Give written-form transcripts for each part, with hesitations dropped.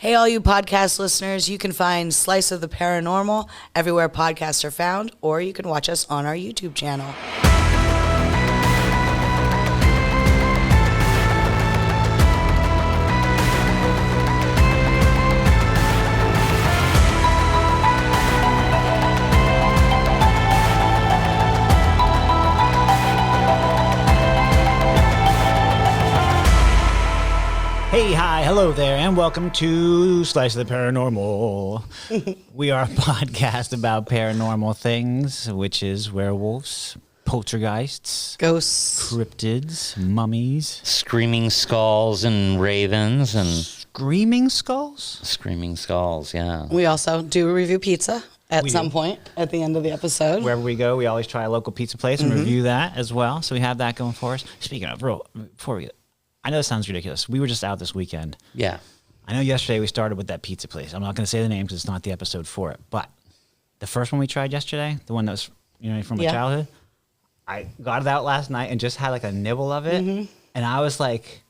Hey, all you podcast listeners, you can find Slice of the Paranormal everywhere podcasts are found, or you can watch us on our YouTube channel. Hey, hi, hello there, and welcome to Slice of the Paranormal. We are a podcast about paranormal things, witches, werewolves, poltergeists, Ghosts, cryptids, mummies, Screaming skulls and ravens and screaming skulls. screaming skulls, yeah. We also do review pizza at some point at the end of the episode. Wherever we go, we always try a local pizza place and review that as well. So we have that going for us. Speaking of, before we I know this sounds ridiculous. We were just out this weekend. Yeah. I know yesterday we started with that pizza place. I'm not going to say the name because it's not the episode for it. But the first one we tried yesterday, the one that was from my childhood, I got it out last night and just had like a nibble of it. And I was like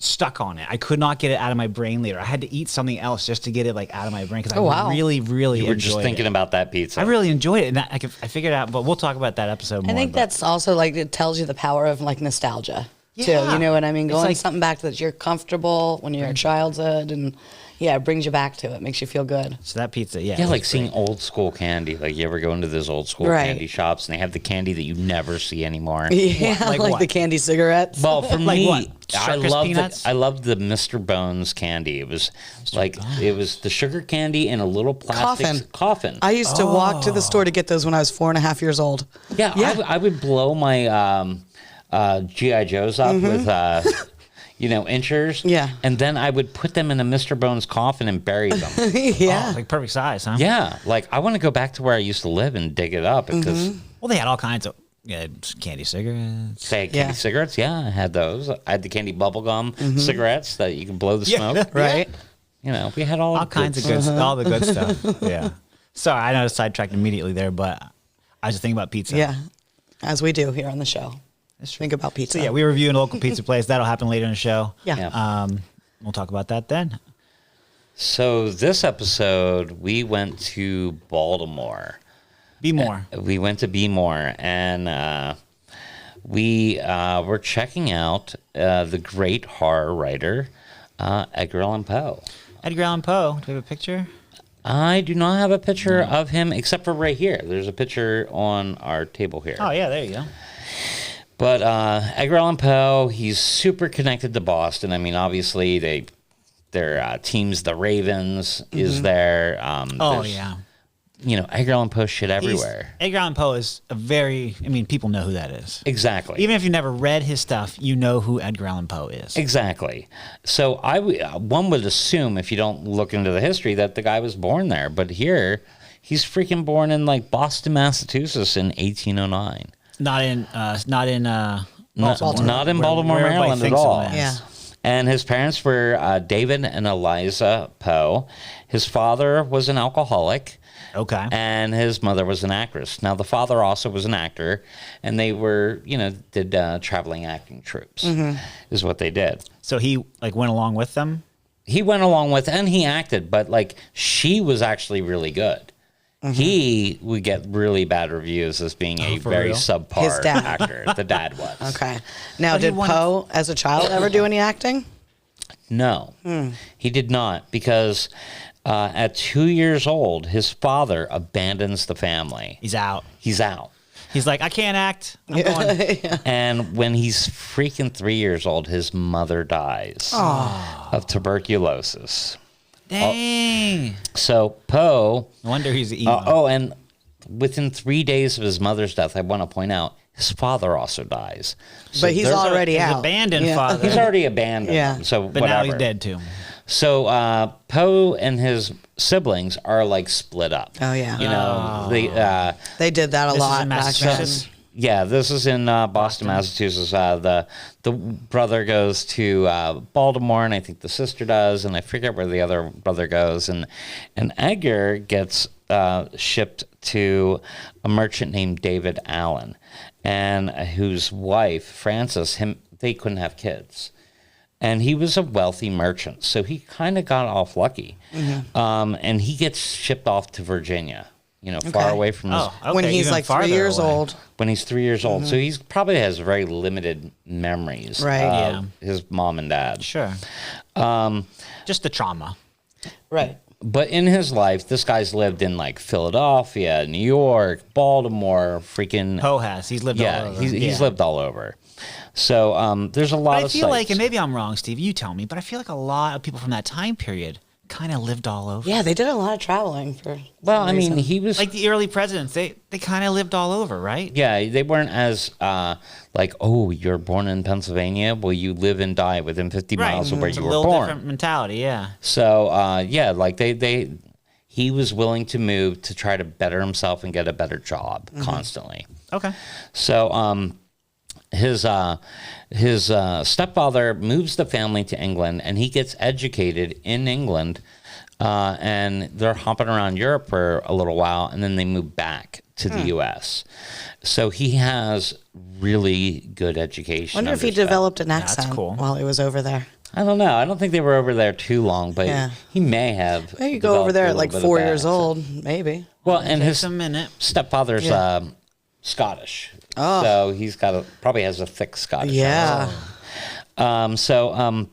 stuck on it. I could not get it out of my brain later. I had to eat something else just to get it like out of my brain because I really, really You were enjoyed just thinking it. about that pizza. I really enjoyed it. And I figured out, but we'll talk about that episode more. I think that's also like, it tells you the power of like nostalgia. Too, you know what I mean? Going like, something back that you're comfortable when you're in childhood, and it brings you back to it, makes you feel good. So that pizza, Yeah, like seeing old school candy. Like you ever go into those old school candy shops and they have the candy that you never see anymore. Yeah, like the candy cigarettes. Well, for Like me, what? I Circus peanuts? loved the Mr. Bones candy. It was it was the sugar candy in a little plastic coffin. I used to walk to the store to get those when I was 4.5 years old. Yeah. I would blow my G.I. Joes up with inchers. Yeah. And then I would put them in a Mr. Bones coffin and bury them. like perfect size, huh? Yeah. Like I want to go back to where I used to live and dig it up because Well, they had all kinds of candy cigarettes. they had candy cigarettes. Yeah, I had those. I had the candy bubblegum cigarettes that you can blow the smoke. Right. You know, we had all Kinds of good, all the good stuff. Yeah. Sorry, I know I sidetracked immediately there, but I was just thinking about pizza. Yeah, as we do here on the show. Think about pizza. So yeah, we're reviewing a local pizza place. That'll happen later in the show. Yeah. We'll talk about that then. So this episode, we went to Baltimore. Be more. We went to Be More, and we were checking out the great horror writer, Edgar Allan Poe. Edgar Allan Poe. Do we have a picture? I do not have a picture of him, except for right here. There's a picture on our table here. Oh, yeah, there you go. But Edgar Allan Poe, he's super connected to Boston. I mean, obviously, their teams, the Ravens, is there. Edgar Allan Poe shit everywhere. Edgar Allan Poe is people know who that is. Exactly. Even if you never read his stuff, you know who Edgar Allan Poe is. Exactly. So one would assume, if you don't look into the history, that the guy was born there. But here, he's freaking born in like Boston, Massachusetts in 1809. Not in Baltimore, Maryland at all. Yeah. And his parents were David and Eliza Poe. His father was an alcoholic. Okay. And his mother was an actress. Now, the father also was an actor, and they were, did traveling acting troupes, is what they did. So he went along with them? He went along with, and he acted, but she was actually really good. He would get really bad reviews as being a very subpar actor. The dad was. Okay. Now, did Poe, as a child, ever do any acting? No, he did not, because at 2 years old, his father abandons the family. He's out. He's like, I can't act. I'm going. And when he's freaking 3 years old, his mother dies of tuberculosis. Dang. So Poe... No wonder he's emo. And within 3 days of his mother's death, I want to point out, his father also dies. So but he's already out. His abandoned father. He's already abandoned. Yeah. So but now he's dead too. So Poe and his siblings are split up. Oh yeah. They did that a lot in back then. Massachusetts? Yeah, this is in Boston, Massachusetts. The brother goes to Baltimore, and I think the sister does, and I forget where the other brother goes. And Edgar gets shipped to a merchant named David Allen, and whose wife Frances, they couldn't have kids. And he was a wealthy merchant, so he kind of got off lucky. And he gets shipped off to Virginia, far away from his... When he's like 3 years old. When he's 3 years old. So he's probably has very limited memories of his mom and dad. Sure. Just the trauma. Right. But in his life, this guy's lived in like Philadelphia, New York, Baltimore, freaking... Poe has. He's lived all over. He's lived all over. So there's a lot of sites. I feel like, and maybe I'm wrong, Steve, you tell me, but I feel like a lot of people from that time period kind of lived all over. Yeah, they did a lot of traveling for... Well, I mean, he was... Like the early presidents, they kind of lived all over, right? Yeah, they weren't as like, oh, you're born in Pennsylvania? Well, you live and die within 50 miles of where you were born. It's a little different mentality, yeah. So, like he was willing to move to try to better himself and get a better job constantly. Okay. So, his stepfather moves the family to England, and he gets educated in England, and they're hopping around Europe for a little while, and then they move back to the U.S. So he has really good education. I wonder if he developed an accent while he was over there. I don't know. I don't think they were over there too long, but he may have. Maybe you go over there at like 4 years old, maybe. Well, and his stepfather's Scottish. Oh. So he's probably has a thick Scottish accent. So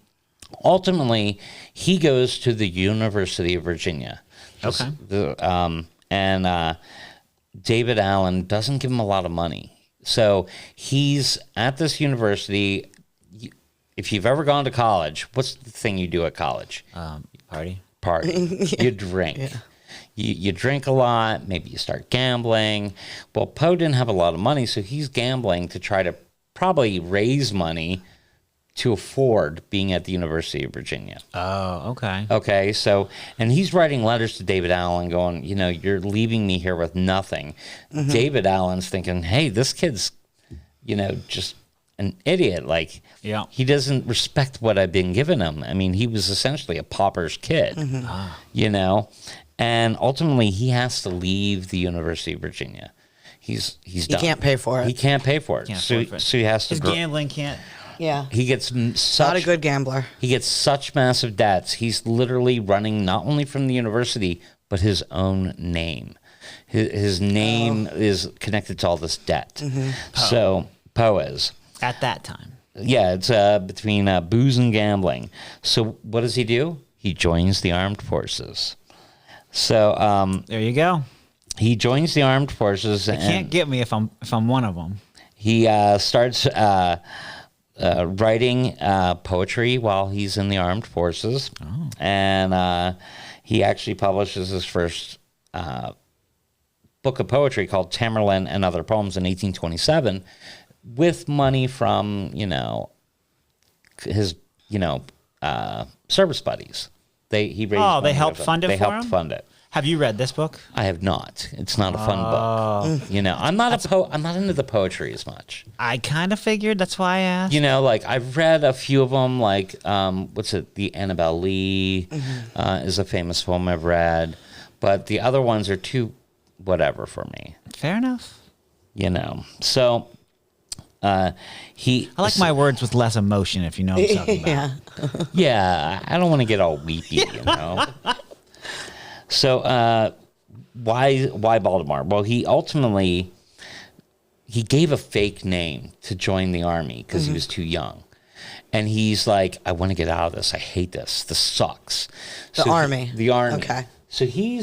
ultimately, he goes to the University of Virginia. Okay. And David Allen doesn't give him a lot of money. So he's at this university. If you've ever gone to college, what's the thing you do at college? Party. You drink. Yeah. You drink a lot. Maybe you start gambling. Well, Poe didn't have a lot of money, so he's gambling to try to probably raise money to afford being at the University of Virginia. Oh, okay. Okay, so, and he's writing letters to David Allen going, you're leaving me here with nothing. David Allen's thinking, hey, this kid's, just an idiot. Like, he doesn't respect what I've been giving him. I mean, he was essentially a pauper's kid, and ultimately he has to leave the University of Virginia. He's done. He can't pay for it. He can't pay for it. So he has to... His gambling can't... Yeah. He gets not a good gambler. He gets such massive debts. He's literally running not only from the university, but his own name. His name is connected to all this debt. So, Poe is. At that time. Yeah, it's between booze and gambling. So what does he do? He joins the armed forces. So there you go. He joins the armed forces. They can't get me if I'm one of them. He starts writing poetry while he's in the armed forces. And he actually publishes his first book of poetry called Tamerlane and Other Poems in 1827 with money from, his, service buddies. They helped fund it for him? They helped fund it. Have you read this book? I have not. It's not a fun book. I'm not into the poetry as much. I kind of figured. That's why I asked. Like I've read a few of them. Like what's it? The Annabel Lee is a famous poem I've read, but the other ones are too whatever for me. Fair enough. So I like my words with less emotion, if you know what I'm talking about. Yeah, I don't want to get all weepy, So why Baltimore? Well, he ultimately gave a fake name to join the army because he was too young. And he's like, I want to get out of this. I hate this. This sucks. The army. The army. Okay. So he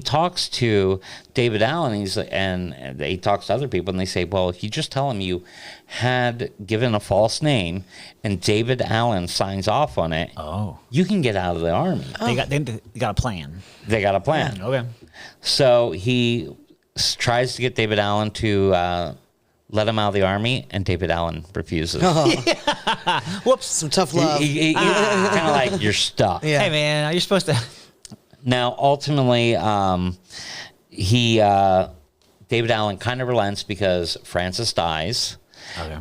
talks to David Allen, and he talks to other people, and they say, well, if you just tell him you had given a false name, and David Allen signs off on it, you can get out of the army. They got a plan. They got a plan. Yeah. Okay. So he tries to get David Allen to let him out of the army, and David Allen refuses. Whoops. Some tough love. Kind of like, you're stuck. Yeah. Hey, man, you're supposed to... Now, ultimately, David Allen kind of relents because Francis dies,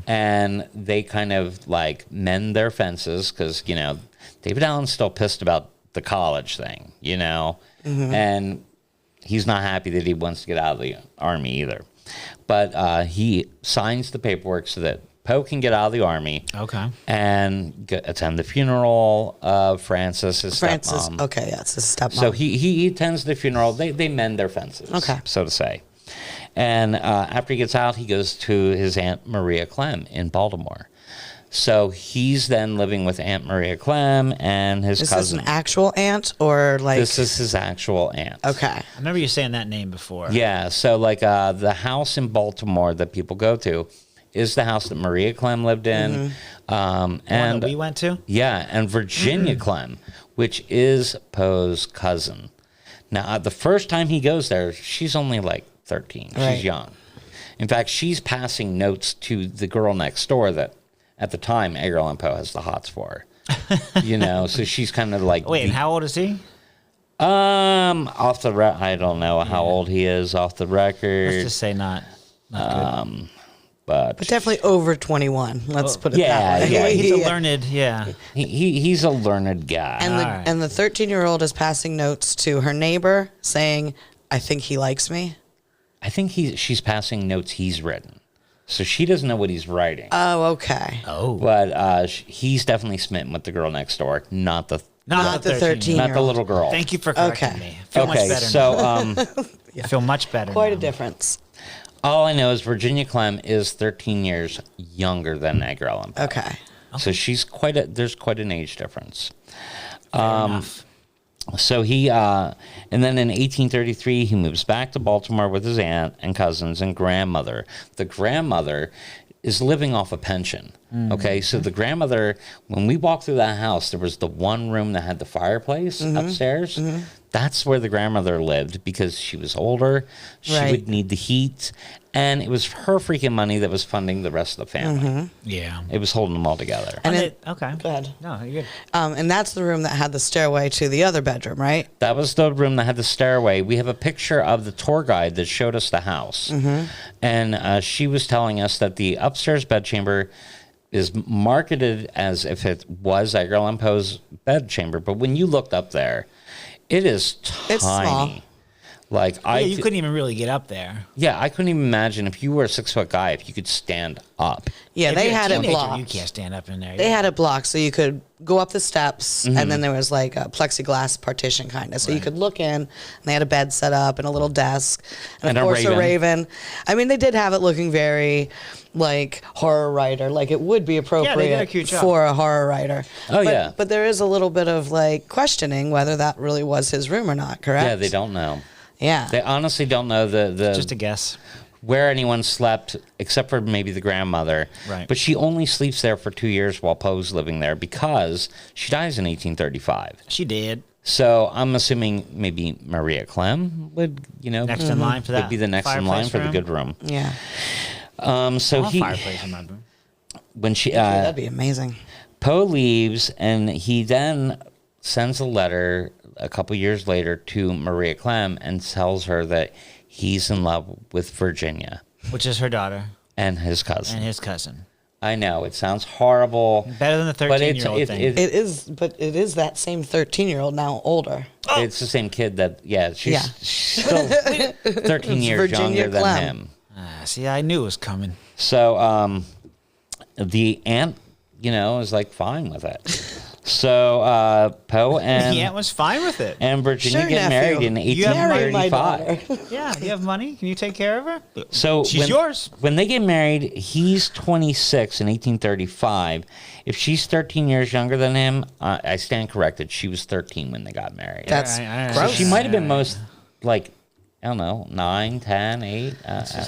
and they kind of like mend their fences because David Allen's still pissed about the college thing, and he's not happy that he wants to get out of the army either. But he signs the paperwork so that Poe can get out of the army. Okay. And attend the funeral of Frances, his stepmom. Okay, yeah, it's his stepmom. So he attends the funeral. They mend their fences, so to say. And after he gets out, he goes to his Aunt Maria Clem in Baltimore. So he's then living with Aunt Maria Clem and his cousin. Is this an actual aunt or like? This is his actual aunt. Okay. I remember you saying that name before. Yeah. So like the house in Baltimore that people go to is the house that Maria Clem lived in. And that we went to? Yeah. And Virginia Clem, which is Poe's cousin. Now, the first time he goes there, she's only like 13. Right. She's young. In fact, she's passing notes to the girl next door that at the time Edgar Allan Poe has the hots for her. So she's kind of like. Wait, and how old is he? Off the I don't know how old he is off the record. Let's just say not good. But definitely over 21. Let's put it that way. Yeah, he's a learned, he's a learned guy. And the 13-year-old is passing notes to her neighbor saying, "I think he likes me." I think she's passing notes he's written, so she doesn't know what he's writing. Oh, okay. Oh, but he's definitely smitten with the girl next door, not the 13-year-old. not the little girl. Thank you for correcting me. I feel much better so I feel much better. Quite now. a difference. All I know is Virginia Clem is 13 years younger than Edgar Allan Poe. Okay. So she's there's quite an age difference. Fair enough. So he, and then in 1833, he moves back to Baltimore with his aunt and cousins and grandmother. The grandmother is living off a pension. Okay, so the grandmother, when we walked through that house, there was the one room that had the fireplace upstairs. That's where the grandmother lived because she was older. She would need the heat. And it was her freaking money that was funding the rest of the family. Yeah. It was holding them all together. And okay. Go ahead. No, you're good. And that's the room that had the stairway to the other bedroom, right? That was the room that had the stairway. We have a picture of the tour guide that showed us the house. And she was telling us that the upstairs bedchamber is marketed as if it was Edgar Allan Poe's bedchamber. But when you looked up there, it is tiny. It's small. Like you couldn't even really get up there. Yeah, I couldn't even imagine if you were a 6-foot guy if you could stand up. Yeah, If they you're a had it teenager, blocked. You can't stand up in there. They had it blocked so you could go up the steps, and then there was like a plexiglass partition kind of, so you could look in. And they had a bed set up and a little desk, and of course a raven. I mean, they did have it looking very like horror writer, like it would be appropriate for a horror writer. But there is a little bit of like questioning whether that really was his room or not. Correct? Yeah, they don't know. Yeah, they honestly don't know the just a guess where anyone slept except for maybe the grandmother. Right. But she only sleeps there for 2 years while Poe's living there because she dies in 1835. She did. So I'm assuming maybe Maria Clem would, next in line for that. Would be the next in line for the good room. Yeah. So he fireplace in my room. When she that'd be amazing. Poe leaves and he then sends a letter a couple years later to Maria Clem and tells her that he's in love with Virginia, which is her daughter and his cousin. I know it sounds horrible. Better than the 13-year-old thing. It is, but it is that same 13-year-old now older. Oh. It's the same kid that she's still 13 years Virginia younger Clem. than him. See, I knew it was coming. So the aunt, is like fine with it. So Poe and the aunt was fine with it. And Virginia get married in 1835. Yeah, you have money. Can you take care of her? So she's yours. When they get married, he's 26 in 1835. If she's 13 years younger than him, I stand corrected. She was 13 when they got married. That's gross. So she might have been I don't know, 9, 10, 8.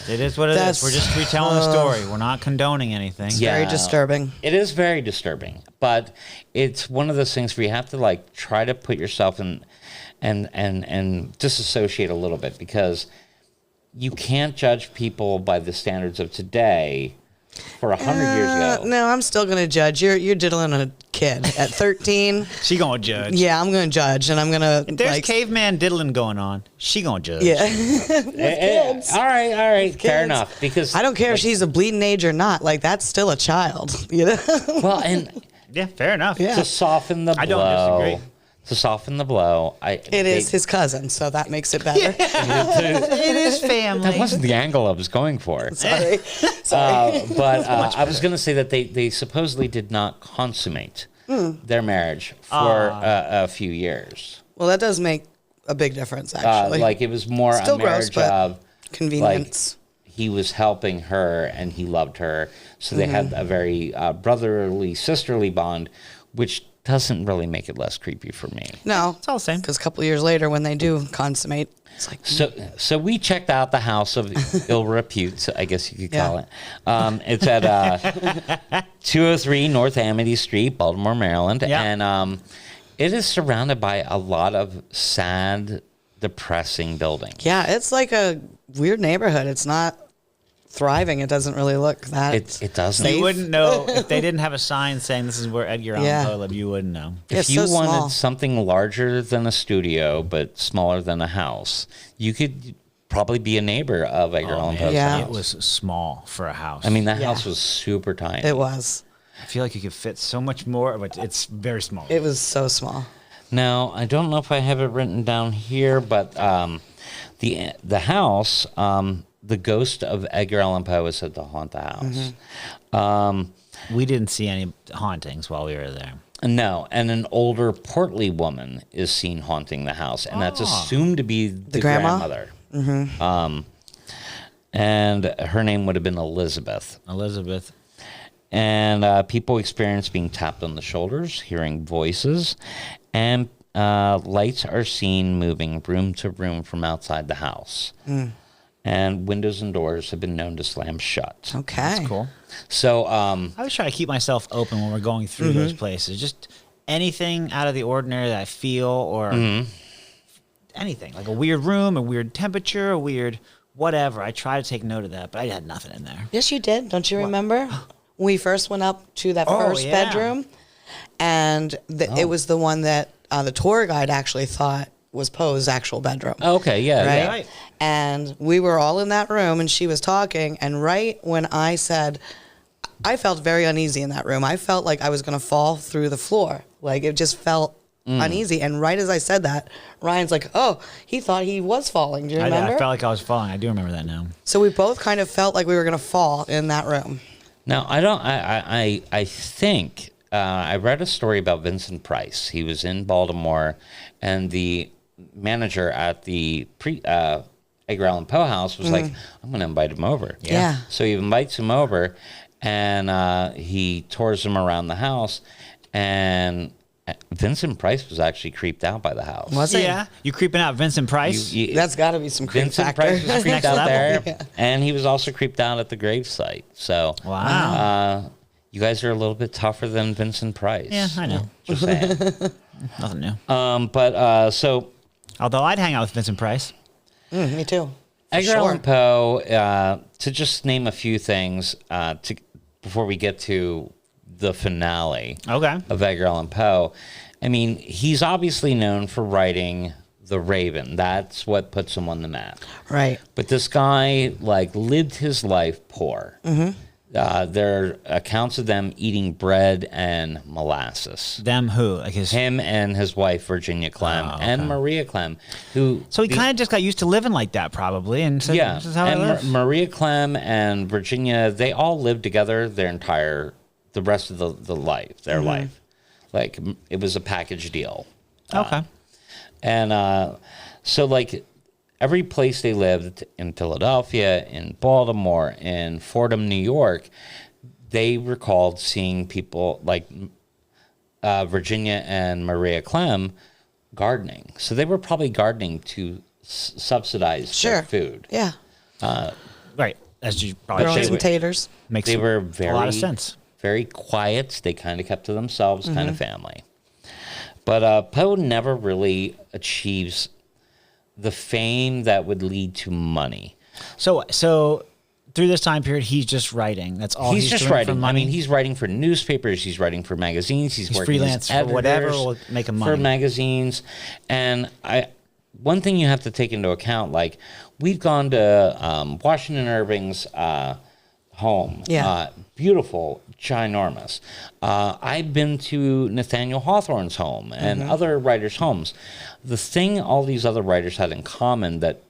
It is what it is. We're just retelling the story. We're not condoning anything. It's very disturbing. It is very disturbing. But it's one of those things where you have to try to put yourself in and disassociate a little bit, because you can't judge people by the standards of today for 100 years ago. No, I'm still going to judge. You're diddling a kid at 13. She going to judge. Yeah, I'm going to judge, and I'm going to. If there's caveman diddling going on, she going to judge. Yeah. Kids. All right. Fair enough. Because I don't care if she's a bleeding age or not. That's still a child. Well, and yeah, fair enough. Yeah. to soften the blow. I don't disagree. to soften the blow, It is his cousin, so that makes it better. It is family. That wasn't the angle I was going for. Sorry. But I was going to say that they supposedly did not consummate their marriage for a few years. Well, that does make a big difference, actually. Like, it was more Still a marriage gross, but of convenience. Like, he was helping her and he loved her, so they had a very brotherly, sisterly bond, which doesn't really make it less creepy for me. No, It's all the same. because a couple of years later, when they do consummate, it's like So we checked out the house of ill repute, I guess you could call it. It's at 203 North Amity Street, Baltimore, Maryland, and it is surrounded by a lot of sad, depressing buildings. yeah, it's like a weird neighborhood. It's not thriving. It doesn't really look that. It doesn't. Safe. You wouldn't know if they didn't have a sign saying this is where Edgar Allan Poe lived. You wouldn't know. It's If you so wanted small. something larger than a studio but smaller than a house, you could probably be a neighbor of Edgar Allan Poe's Yeah. house. It was small for a house. I mean, that Yeah. house was super tiny. It was. I feel like you could fit so much more, but it's very small. It was so small. Now, I don't know if I have it written down here, but the house, the ghost of Edgar Allan Poe is said to haunt the house. We didn't see any hauntings while we were there. No, and an older, portly woman is seen haunting the house, and that's assumed to be the grandma? grandmother. And her name would have been Elizabeth. Elizabeth. And people experience being tapped on the shoulders, hearing voices, and lights are seen moving room to room from outside the house. And windows and doors have been known to slam shut. Okay. That's cool. So, I always try to keep myself open when we're going through those places. Just anything out of the ordinary that I feel, or anything. Like a weird room, a weird temperature, a weird whatever. I try to take note of that, but I had nothing in there. Yes, you did. Don't you remember? We first went up to that Oh, first yeah. bedroom, and it was the one that the tour guide actually thought was Poe's actual bedroom. okay, yeah, Right? yeah. Right. And we were all in that room, and she was talking. And right when I said, I felt very uneasy in that room. I felt like I was going to fall through the floor. Like it just felt uneasy. And right as I said that, Ryan's like, "Oh, he thought he was falling." Do you remember? I felt like I was falling. I do remember that now. So we both kind of felt like we were going to fall in that room. Now, I think I read a story about Vincent Price. He was in Baltimore, and the manager at the Edgar Allan Poe House was like, I'm going to invite him over. Yeah. So he invites him over, and he tours him around the house, and Vincent Price was actually creeped out by the house. Was he? Yeah. You creeping out Vincent Price? That's got to be some creep Vincent factor. Price was creeped Next out level. there, Yeah. and he was also creeped out at the gravesite. So, Wow. you guys are a little bit tougher than Vincent Price. Yeah, I know. Just saying. Nothing new. So Although I'd hang out with Vincent Price. Me too. For Edgar sure. Allan Poe, to just name a few things before we get to the finale Okay. of Edgar Allan Poe. I mean, he's obviously known for writing The Raven. That's what puts him on the map. Right. But this guy, lived his life poor. There are accounts of them eating bread and molasses. Them who? Like his. Him and his wife, Virginia Clem, Oh, okay. and Maria Clem, who... So he kind of just got used to living like that, probably, and so Yeah, this is how I and live. Maria Clem and Virginia, they all lived together the rest of their life. Like, it was a package deal. Okay. And so, every place they lived, in Philadelphia, in Baltimore, in Fordham, New York, they recalled seeing people like Virginia and Maria Clem gardening. So they were probably gardening to subsidize their food. Yeah. Right. As you probably Growing say, some taters. makes They were a lot of sense. very quiet. They kind of kept to themselves, kind of family. But Poe never really achieves the fame that would lead to money. So through this time period, he's just writing. That's all He's just doing writing. For money. He's writing for newspapers. He's writing for magazines. He's working freelance as for whatever editors will make him for money. magazines. And one thing you have to take into account, we've gone to Washington Irving's home. Yeah. Beautiful, ginormous. I've been to Nathaniel Hawthorne's home and other writers' homes. The thing all these other writers had in common that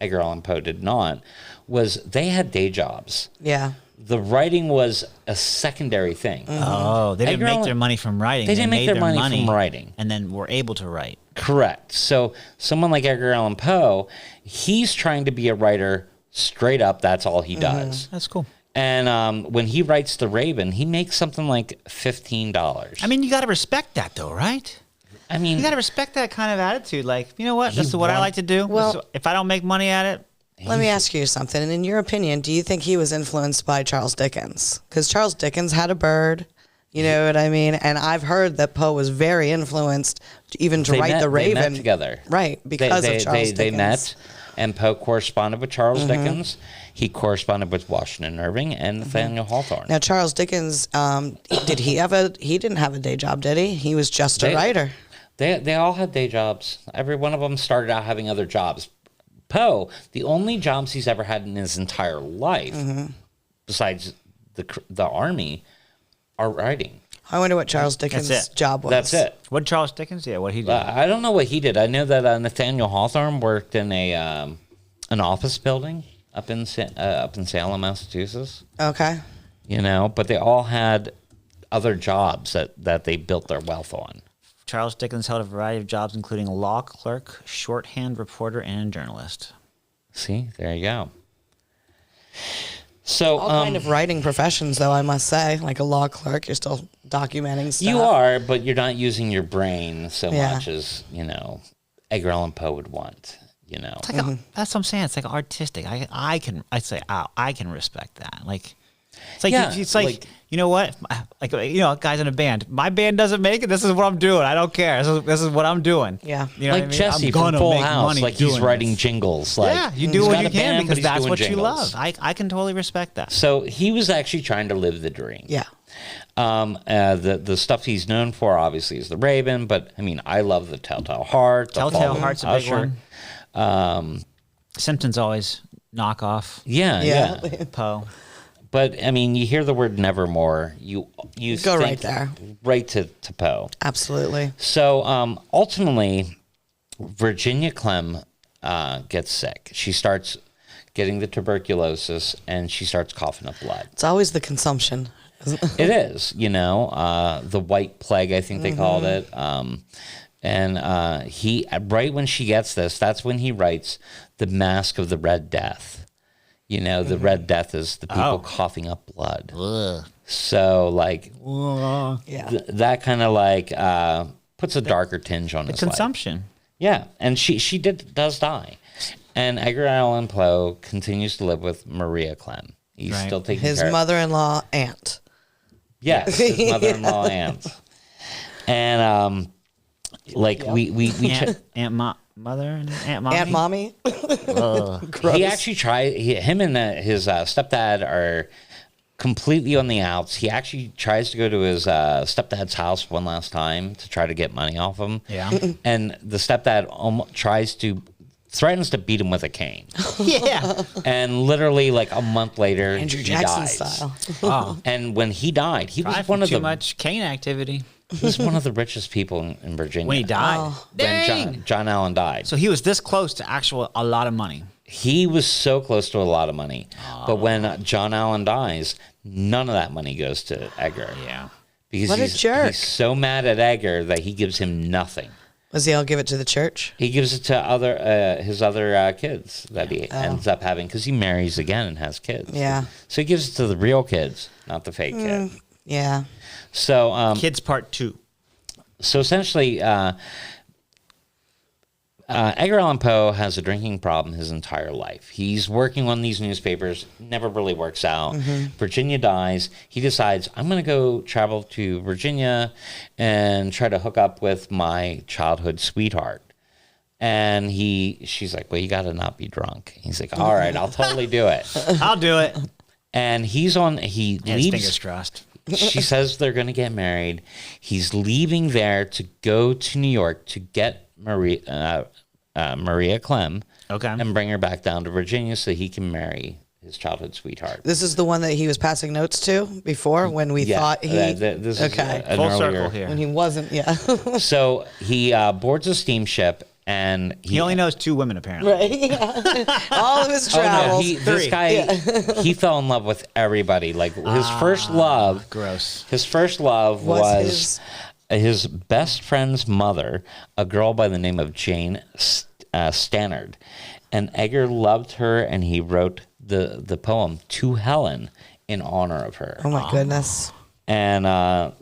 Edgar Allan Poe did not was they had day jobs. Yeah. The writing was a secondary thing. Oh, they didn't make their money from writing. They didn't make their money from writing. And then were able to write. Correct. So someone like Edgar Allan Poe, he's trying to be a writer straight up. That's all he does. That's cool. And when he writes The Raven, he makes something like $15. I mean, you got to respect that, though, right? I mean, you got to respect that kind of attitude. Like, you know what? This is what I like to do. Well, if I don't make money at it. Let me ask you something. And in your opinion, do you think he was influenced by Charles Dickens? Because Charles Dickens had a bird. You know what I mean? And I've heard that Poe was very influenced even to write The Raven. They met together. Right, because of Charles Dickens. They met, and Poe corresponded with Charles Dickens. He corresponded with Washington Irving and Nathaniel Hawthorne. Now, Charles Dickens, he didn't have a day job, did he? He was just a writer. They all had day jobs. Every one of them started out having other jobs. Poe, the only jobs he's ever had in his entire life, besides the army, are writing. I wonder what Charles Dickens' job was. That's it. What Charles Dickens? Yeah, what he did. I don't know what he did. I know that Nathaniel Hawthorne worked in an office building up in Salem, Massachusetts. Okay. You know, but they all had other jobs that they built their wealth on. Charles Dickens held a variety of jobs, including a law clerk, shorthand reporter, and journalist. See, there you go. So, all kind of writing professions, though, I must say. Like a law clerk, you're still documenting stuff. You are, but you're not using your brain so much as, Edgar Allan Poe would want, It's like that's what I'm saying. It's like artistic. I can respect that. Like, it's like, it's like, you know what? Like, guys in a band. My band doesn't make it. This is what I'm doing. I don't care. This is what I'm doing. Yeah. You know like what I mean? Jesse from Full House. Like he's writing jingles. Like, yeah, you do what you can because that's what jingles. you love. I can totally respect that. So he was actually trying to live the dream. Yeah. The stuff he's known for obviously is The Raven, but I mean, I love the Telltale Heart. Telltale Heart's a big one. Simpsons always knock off. Yeah. Poe. But I mean, you hear the word Nevermore, you go right there, right to Poe. Absolutely. So ultimately, Virginia Clem gets sick. She starts getting the tuberculosis, and she starts coughing up blood. It's always the consumption. It is, the White Plague, I think they called it. And he, right when she gets this, that's when he writes The Mask of the Red Death. The Red Death is the people coughing up blood. Ugh. So, like, that kind of puts a darker tinge on his consumption. Life. Yeah, and she does die, and Edgar Allan Poe continues to live with Maria Clem. He's still taking his mother-in-law aunt. Yes, his mother-in-law aunt, and Mother and Aunt Mommy. Aunt Mommy. He actually tried. Him and his stepdad are completely on the outs. He actually tries to go to his stepdad's house one last time to try to get money off him. Yeah. And the stepdad threatens to beat him with a cane. Yeah. And literally, like a month later, Andrew he Jackson dies. style. Oh. And when he died, he was one of too much cane activity. He was one of the richest people in Virginia. When he died. Oh. When John Allen died. So he was this close to a lot of money. He was so close to a lot of money. Oh. But when John Allen dies, none of that money goes to Edgar. Yeah. Because what a jerk. He's so mad at Edgar that he gives him nothing. Does he all give it to the church? He gives it to his other kids that he ends up having because he marries again and has kids. Yeah. So he gives it to the real kids, not the fake kid. Yeah. So Kids Part 2. So essentially, Edgar Allan Poe has a drinking problem his entire life. He's working on these newspapers, never really works out. Virginia dies. He decides, I'm going to go travel to Virginia and try to hook up with my childhood sweetheart. And she's like, well, you got to not be drunk. He's like, all right, I'll totally do it. I'll do it. And he leaves. Fingers crossed. She says they're going to get married. He's leaving there to go to New York to get Maria Clem and bring her back down to Virginia so he can marry his childhood sweetheart. This is the one that he was passing notes to before when we thought he... this is okay. an Full earlier, circle here. When he wasn't, yeah. So he boards a steamship, and he only knows 2 women, apparently. Right, yeah. All of his travels. This guy, he fell in love with everybody. Like his first love... Gross. His first love was his best friend's mother, a girl by the name of Jane Stannard. And Edgar loved her, and he wrote the poem To Helen in honor of her. Oh, my goodness. And,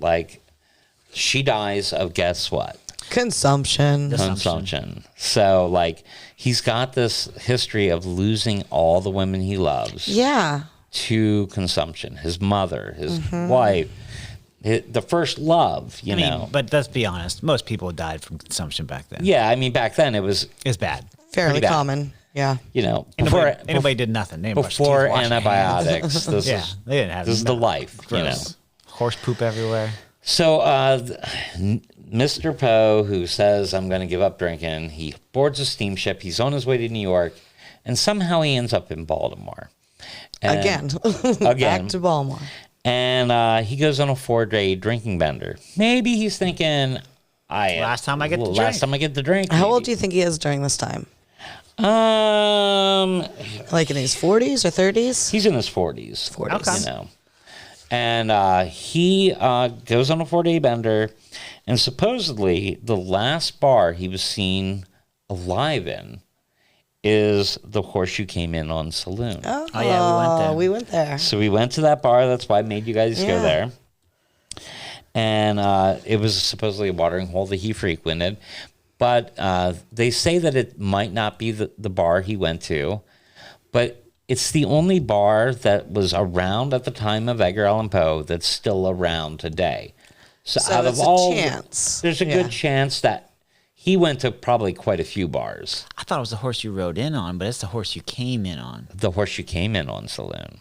she dies of, guess what? Consumption. So, he's got this history of losing all the women he loves. Yeah. To consumption. His mother, his wife, the first love, you know. But let's be honest. Most people died from consumption back then. Yeah, I mean, back then it was bad. Fairly bad. common. Yeah. You know, Anybody did nothing. They before antibiotics. This they didn't have is the life. Gross. You know, horse poop everywhere. So, Mr. Poe, who says, I'm going to give up drinking, he boards a steamship. He's on his way to New York, and somehow he ends up in Baltimore. Again. Back to Baltimore. And he goes on a 4-day drinking bender. Maybe he's thinking, last time I get the drink. How old do you think he is during this time? Like in his 40s or 30s? He's in his 40s. 40s. Okay. You know. And he goes on a 4-day bender, and supposedly the last bar he was seen alive in is the Horseshoe Came In on Saloon. Oh, yeah, we went there. So we went to that bar. That's why I made you guys go there. And it was supposedly a watering hole that he frequented. But they say that it might not be the bar he went to, but it's the only bar that was around at the time of Edgar Allan Poe that's still around today. So out of all, there's a good chance that he went to probably quite a few bars. I thought it was the horse you rode in on, but it's the horse you came in on. The Horseshoe Came In on Saloon.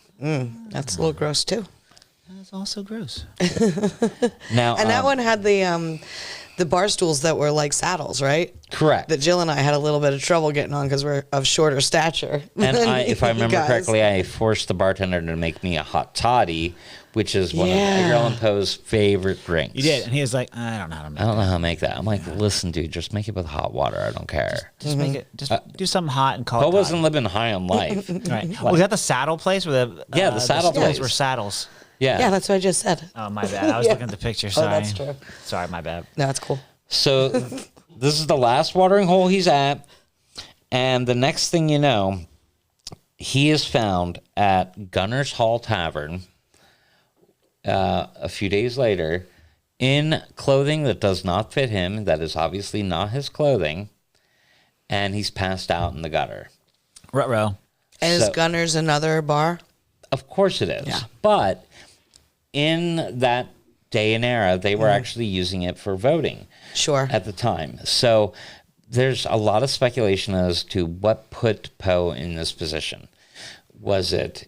That's a little gross, too. That's also gross. Now, and that one had the bar stools that were like saddles, right? Correct. That Jill and I had a little bit of trouble getting on because we're of shorter stature. And if I remember correctly, I forced the bartender to make me a hot toddy, which is one of Edgar Allan Poe's favorite drinks. You did, and he was like, I don't know how to make that. I don't know how to make that. I'm like, listen, dude, just make it with hot water. I don't care. Just make it. Just do something hot and call it. Poe wasn't living high on life. Right. Was that the saddle place? Where the saddle place were saddles. Yeah, that's what I just said. Oh, my bad. I was looking at the picture. Sorry. Oh, that's true. Sorry, my bad. No, it's cool. So this is the last watering hole he's at. And the next thing you know, he is found at Gunner's Hall Tavern a few days later in clothing that does not fit him. That is obviously not his clothing. And he's passed out in the gutter. Ruh-roh. And is Gunner's another bar? Of course it is. Yeah. But in that day and era, they were actually using it for voting. Sure. At the time. So there's a lot of speculation as to what put Poe in this position. Was it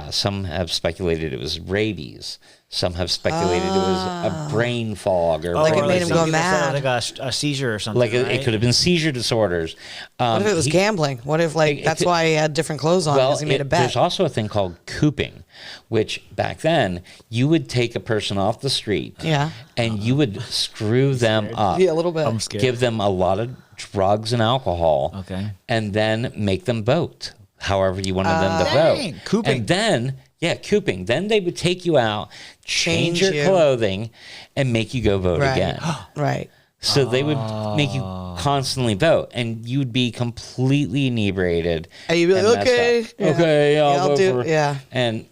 some have speculated it was rabies. Some have speculated it was a brain fog or like it made him go people mad. Like a seizure or something. Like right? it could have been seizure disorders. What if it was gambling? What if that's why he had different clothes on because he made a bet? There's also a thing called cooping, which back then you would take a person off the street and you would screw them up. Yeah, a little bit. I'm scared. Give them a lot of drugs and alcohol. Okay. And then make them vote however you wanted them to vote. Cooping. And then, cooping. Then they would take you out, change your you. clothing, and make you go vote again. Right. So they would make you constantly vote, and you'd be completely inebriated. And you'd be like, okay. Yeah. Okay, I'll vote for. Yeah. And,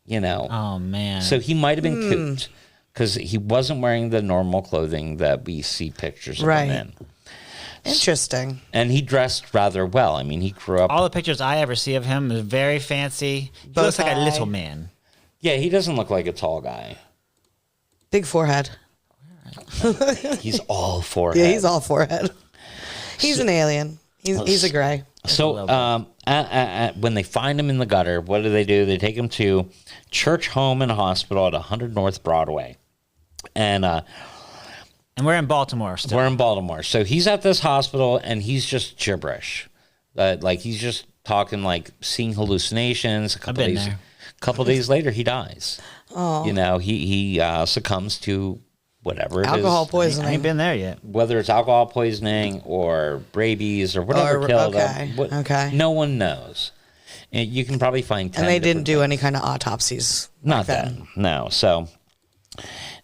you know. Oh, man. So he might have been cooped because he wasn't wearing the normal clothing that we see pictures of him in. Interesting. And he dressed rather well. I mean, he grew up. All the pictures I ever see of him is very fancy. He looks like a little man. Yeah, he doesn't look like a tall guy. Big forehead. He's all forehead. Yeah, he's all forehead. He's an alien. He's a gray. So when they find him in the gutter, what do? They take him to Church Home and Hospital at 100 North Broadway. And we're in Baltimore still. We're in Baltimore. So he's at this hospital, and he's just gibberish. Like, he's just talking like seeing hallucinations. A couple been days, there. couple days later, he dies. Oh, you know, he succumbs to whatever it Alcohol is. poisoning. I ain't been there yet. Whether it's alcohol poisoning or rabies or whatever killed him, Okay. no one knows. And you can probably find 10 And they didn't do things. any kind of autopsies. Not that, no. So,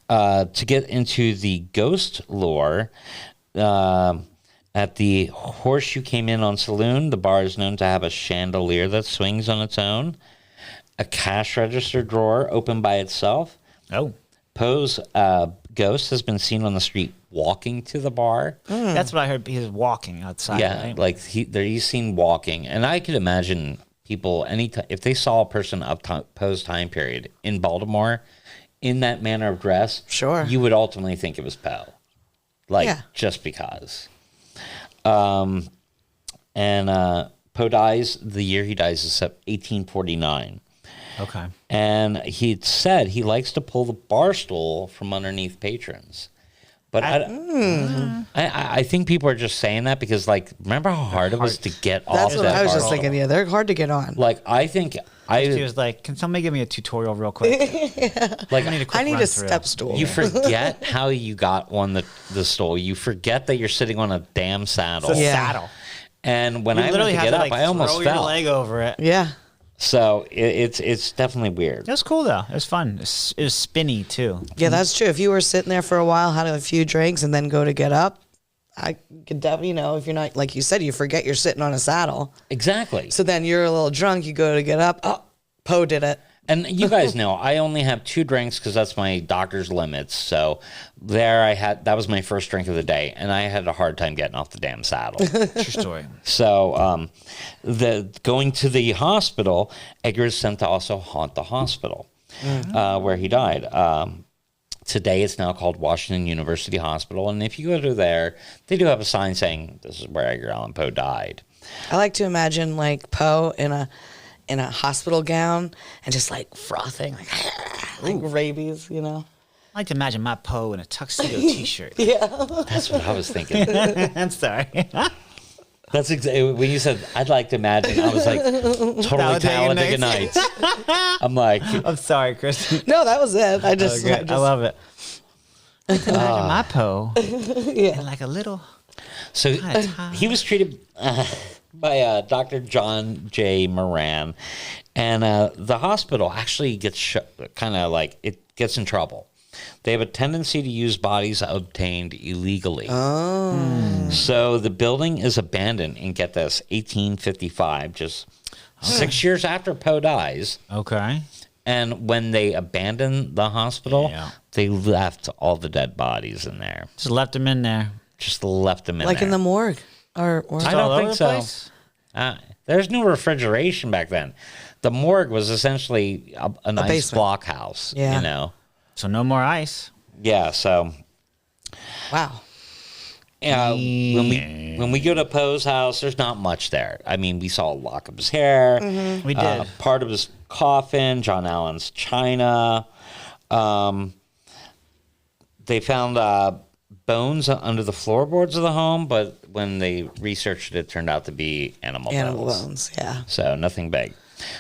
to get into the ghost lore, at the Horseshoe Came In on Saloon, the bar is known to have a chandelier that swings on its own, a cash register drawer open by itself. Oh. Poe's ghost has been seen on the street walking to the bar. That's what I heard. He was walking outside. Yeah, right? like he's seen walking. And I could imagine people, if they saw a person of Poe's time period in Baltimore in that manner of dress, Sure, you would ultimately think it was Poe. Just because. And Poe dies, the year he dies is 1849. Okay. And he'd said he likes to pull the bar stool from underneath patrons. But I think people are just saying that because, like, remember how hard it was to get off That's that what I was bar just stool? thinking. Yeah, they're hard to get on. Like, I think He was like, "Can somebody give me a tutorial real quick? like, I need a step stool. you forget how you got on the stool. You forget that you're sitting on a damn saddle. It's a Yeah. saddle. And when You I went literally to have get to up, like I almost throw your fell. leg over it. Yeah. So it's definitely weird. It was cool though. It was fun. It was spinny too. Yeah, that's true. If you were sitting there for a while, had a few drinks, and then go to get up, I could definitely, if you're not, like you said, you forget you're sitting on a saddle. Exactly. So then you're a little drunk, you go to get up. Oh, Poe did it. And you guys know I only have 2 drinks because that's my doctor's limits. So that was my first drink of the day, and I had a hard time getting off the damn saddle. True story. So going to the hospital, Edgar is sent to also haunt the hospital where he died. Today it's now called Washington University Hospital, and if you go to there, they do have a sign saying this is where Edgar Allan Poe died. I like to imagine like Poe in a hospital gown and just like frothing, like rabies, I like to imagine my Poe in a tuxedo T-shirt. Yeah. That's what I was thinking. I'm sorry. That's exactly when you said I'd like to imagine. I was like totally Talladega Nights. I'm like, I'm sorry, Chris. No, that was it. I love it. I like to imagine my Poe in like a little. so he was treated by Dr. John J. Moran, and the hospital actually gets it gets in trouble. They have a tendency to use bodies obtained illegally. Oh. So the building is abandoned in, get this, 1855, just 6 years after Poe dies. Okay. And when they abandoned the hospital, they left all the dead bodies in there. Just left him in there. Just left them in like there. in the morgue. Or I don't think so. There's no refrigeration back then. The morgue was essentially a nice basement. block house, So no more ice. Yeah, so Wow. when we go to Poe's house, there's not much there. I mean, we saw a lock of his hair. Mm-hmm. We did. Part of his coffin, John Allen's china. They found bones under the floorboards of the home, but when they researched it, it turned out to be animal bones. Yeah. So nothing big.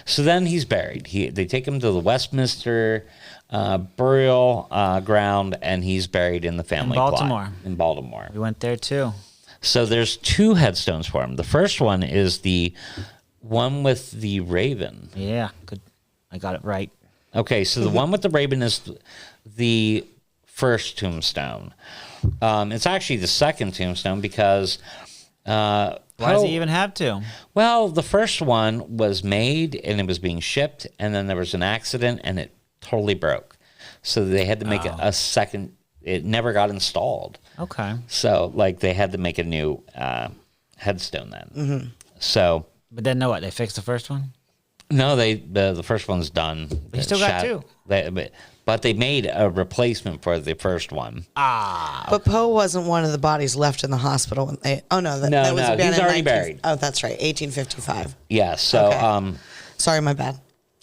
So then he's buried. They take him to the Westminster burial ground, and he's buried in the family plot in Baltimore. We went there too. So there's 2 headstones for him. The first one is the one with the raven. Yeah, good. I got it right. Okay, so the one with the raven is the first tombstone. It's actually the second tombstone because why does he even have to? Well, the first one was made and it was being shipped, and then there was an accident and it totally broke. So they had to make a second. It never got installed. Okay. So they had to make a new headstone then. Mm-hmm. So. But then what? They fixed the first one? No, the first one's done. But you still got 2. But they made a replacement for the first one. But Poe wasn't one of the bodies left in the hospital when they. Oh no, that was he's already buried. Oh, that's right, 1855. Yeah. So, okay. Sorry, my bad.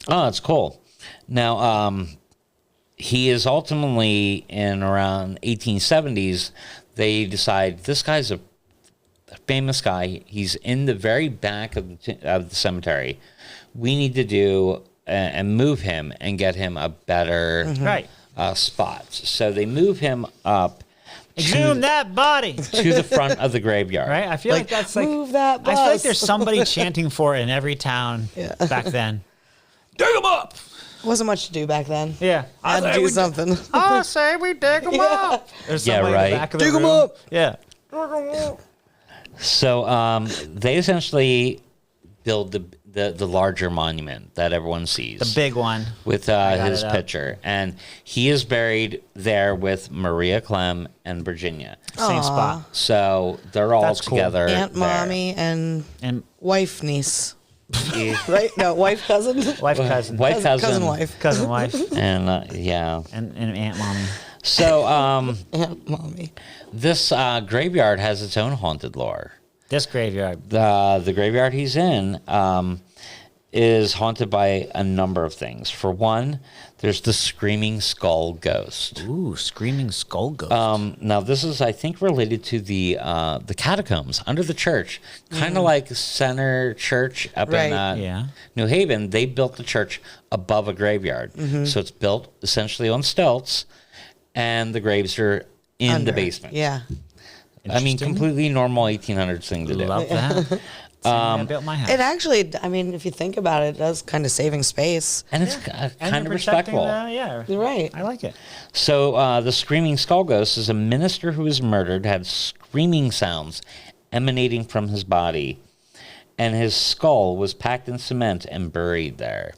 Oh, that's cool. Now, he is ultimately in around 1870s. They decide this guy's a famous guy. He's in the very back of the cemetery. We need to do and move him and get him a better spot. So they move him up. Exhume that body to the front of the graveyard. Right? I feel like that's like move that bus. I feel like there's somebody chanting for it in every town back then. Dig them up. Wasn't much to do back then. Yeah. I had to do something. I say we dig them up. There's somebody in the back of the room. Dig them up. Yeah. So they essentially build the larger monument that everyone sees. The big one. With his picture. And he is buried there with Maria Clem and Virginia. Same spot. So they're all together. Cool. Aunt, mommy, and wife, niece. Right? No, wife, cousin. Wife, cousin. Wife, cousin. Wife. Cousin, wife. And And aunt, mommy. So Aunt, mommy. This graveyard has its own haunted lore. This graveyard. The graveyard he's in is haunted by a number of things. For one, there's the Screaming Skull Ghost. Ooh, Screaming Skull Ghost. Now, this is, I think, related to the catacombs under the church. Kind of like Center Church up in New Haven. They built the church above a graveyard. So it's built essentially on stilts, and the graves are in the basement. Yeah. I mean, completely normal 1800s thing to do. Love that. I built my house. It actually, I mean, if you think about it, it does kind of saving space. And it's kind of respectful. Yeah. You're right. I like it. So the Screaming Skull Ghost is a minister who was murdered, had screaming sounds emanating from his body, and his skull was packed in cement and buried there.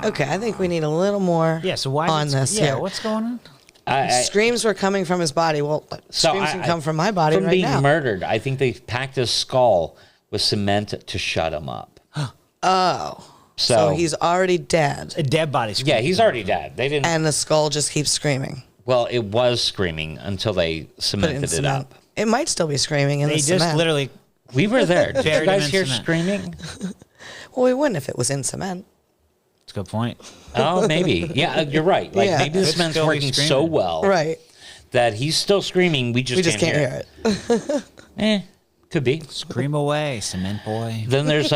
Okay, I think we need a little more so why on this here. What's going on? Screams were coming from his body. Well, screams can come from my body from right being now. murdered, I think they packed his skull with cement to shut him up. So he's already dead. A dead body scream. Yeah, he's already dead. They didn't. And the skull just keeps screaming. Well, it was screaming until they cemented it up. It might still be screaming in the cement. They just literally. We were there. Did you Buried guys him in hear cement. screaming? Well, we wouldn't if it was in cement. That's a good point. Oh, maybe. Yeah, you're right. Like maybe the cement's still be working so screaming. well, Right. that he's still screaming. We just can't hear it. Could be. Scream away, cement boy. Then there's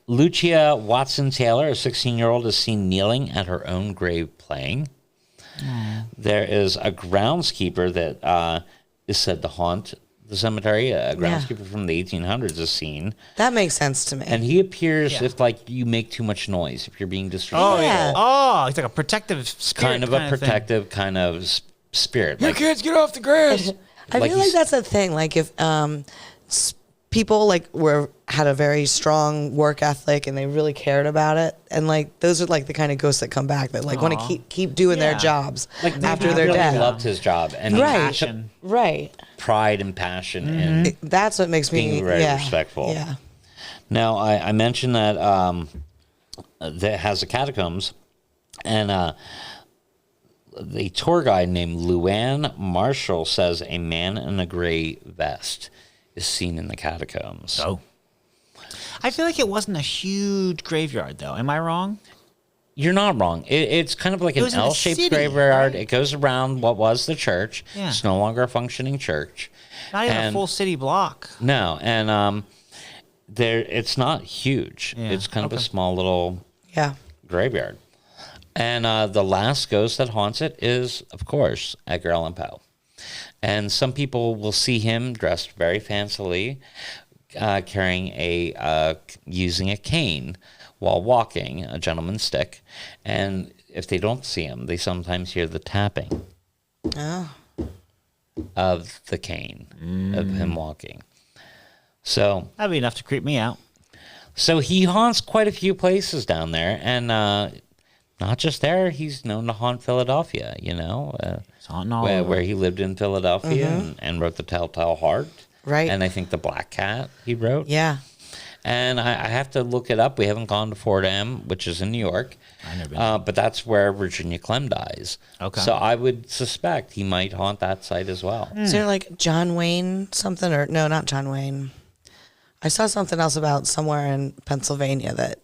Lucia Watson Taylor, a 16-year-old, is seen kneeling at her own grave playing. There is a groundskeeper that is said to haunt the cemetery. A groundskeeper from the 1800s is seen. That makes sense to me. And he appears if like you make too much noise, if you're being disrespectful. Oh, yeah. Oh, it's like a protective spirit. Kind of a protective kind of spirit. You kids, get off the grass. I feel like that's a thing. Like if people like had a very strong work ethic and they really cared about it, and like those are like the kind of ghosts that come back that like want to keep doing their jobs after they're dead. He loved his job and passion. Right. Pride and passion and that's what makes me being very respectful. Yeah. Now I mentioned that that has the catacombs, and the tour guide named Luann Marshall says a man in a gray vest is seen in the catacombs. Oh. I feel like it wasn't a huge graveyard, though. Am I wrong? You're not wrong. It's kind of like an L-shaped graveyard. Right? It goes around what was the church. Yeah. It's no longer a functioning church. Not even a full city block. No, and it's not huge. Yeah. It's kind of a small little graveyard. And the last ghost that haunts it is, of course, Edgar Allan Poe. And some people will see him dressed very fancily, carrying using a cane while walking, a gentleman's stick. And if they don't see him, they sometimes hear the tapping of the cane, of him walking. So that'd be enough to creep me out. So he haunts quite a few places down there, and not just there. He's known to haunt Philadelphia, where he lived in Philadelphia and wrote The Telltale Heart. Right. And I think The Black Cat he wrote. Yeah. And I have to look it up. We haven't gone to Fort M, which is in New York. I never been. But that's where Virginia Clem dies. Okay. So I would suspect he might haunt that site as well. Is there like John Wayne something? Or no, not John Wayne. I saw something else about somewhere in Pennsylvania that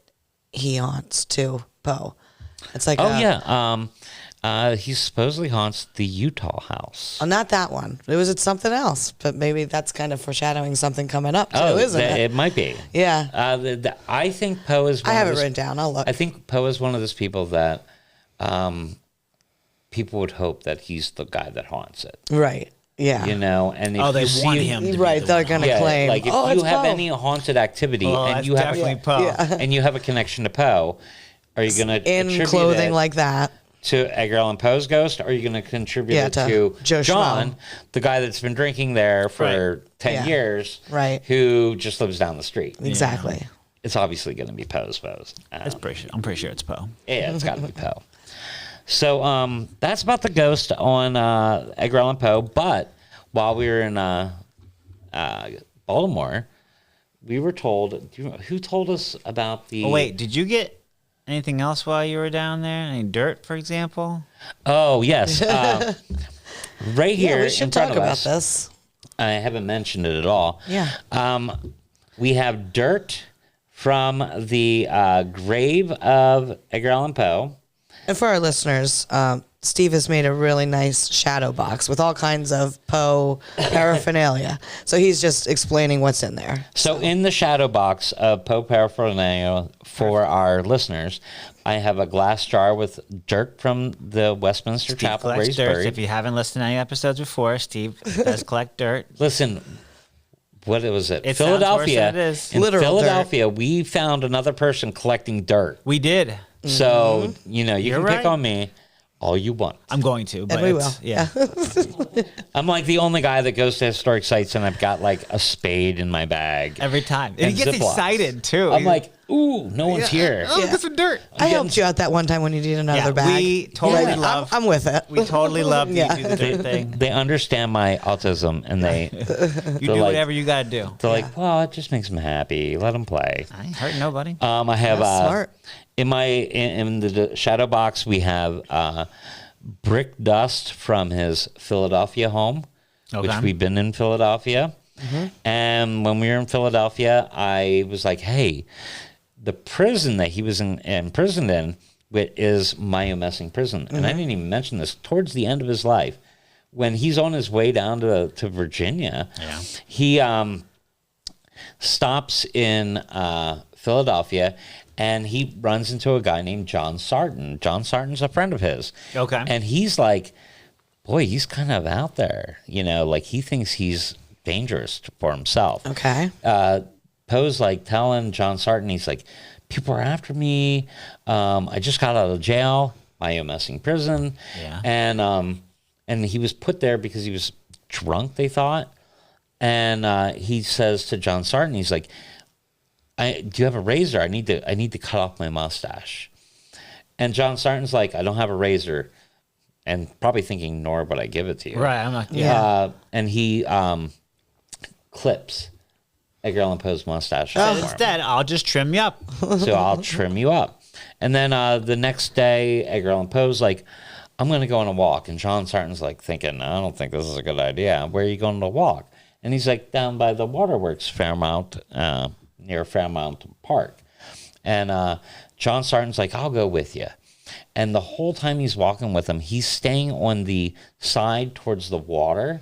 he haunts too, Poe. It's like He supposedly haunts the Utah house. Oh, not that one. It was something else, but maybe that's kind of foreshadowing something coming up too, isn't it? It might be. Yeah. I think Poe is. I have it written down. I'll look. I think Poe is one of those people that people would hope that he's the guy that haunts it. Right. Yeah. You know, and if they you want see, him to be right, the they're one. going to claim. like if you have any haunted activity and you have Poe. and you have a connection to Poe, are you going to in clothing like that to Edgar Allan Poe's ghost, or are you going to contribute it to Joe John, Schmo. the guy that's been drinking there for 10 years, who just lives down the street? Exactly. It's obviously going to be Poe's. I'm pretty sure it's Poe. Yeah, it's got to be Poe. So that's about the ghost on Edgar Allan Poe. But while we were in Baltimore, we were told. Who told us about the? Oh wait, did you get anything else while you were down there? Any dirt, for example? Oh yes, right here. We should in front talk of about us, this. I haven't mentioned it at all. Yeah. We have dirt from the grave of Edgar Allan Poe. And for our listeners, Steve has made a really nice shadow box with all kinds of Poe paraphernalia. So he's just explaining what's in there. So in the shadow box of Poe paraphernalia for our listeners, I have a glass jar with dirt from the Westminster Steve Chapel where he's dirt. buried. If you haven't listened to any episodes before, Steve does collect dirt. Listen, what was it? It Philadelphia. sounds worse than it is. In Literal Philadelphia, we found another person collecting dirt. We did. So, you know, you You're can pick right. on me all you want. I'm going to, but we will. Yeah. I'm like the only guy that goes to historic sites, and I've got like a spade in my bag. Every time. And he gets Ziplocs. excited too. I'm like, ooh, no one's here. Oh, get some dirt. I helped you out that one time when you needed another bag. We totally Yeah. love. I'm with it. We totally love you do the dirt thing. They understand my autism, and You do whatever you got to do. They're like, well, it just makes them happy. Let them play. I ain't hurting nobody. I have That's smart. in the shadow box. We have brick dust from his Philadelphia home, which we've been in Philadelphia. And when we were in Philadelphia, I was like, hey, the prison that he was imprisoned in is Mayo Messing Prison. And I didn't even mention this. Towards the end of his life, when he's on his way down to Virginia, he stops in Philadelphia, and he runs into a guy named John Sarton. John Sarton's a friend of his. Okay. And he's like, boy, he's kind of out there. You know, like he thinks he's dangerous for himself. Okay. Poe's like telling John Sarton, he's like, people are after me. I just got out of jail, Mayo Messing Prison. Yeah. And he was put there because he was drunk, they thought. And he says to John Sarton, he's like, do you have a razor? I need to cut off my mustache. And John Sarton's like, I don't have a razor. And probably thinking, nor would I give it to you. Right. I'm not. And he clips Edgar Allan Poe's mustache. So instead, I'll just trim you up. So I'll trim you up. And then the next day, Edgar Allan Poe's like, I'm going to go on a walk. And John Sarton's like thinking, I don't think this is a good idea. Where are you going to walk? And he's like, down by the waterworks, Fairmount, near Fairmount Park. And John Sarton's like, I'll go with you. And the whole time he's walking with him, he's staying on the side towards the water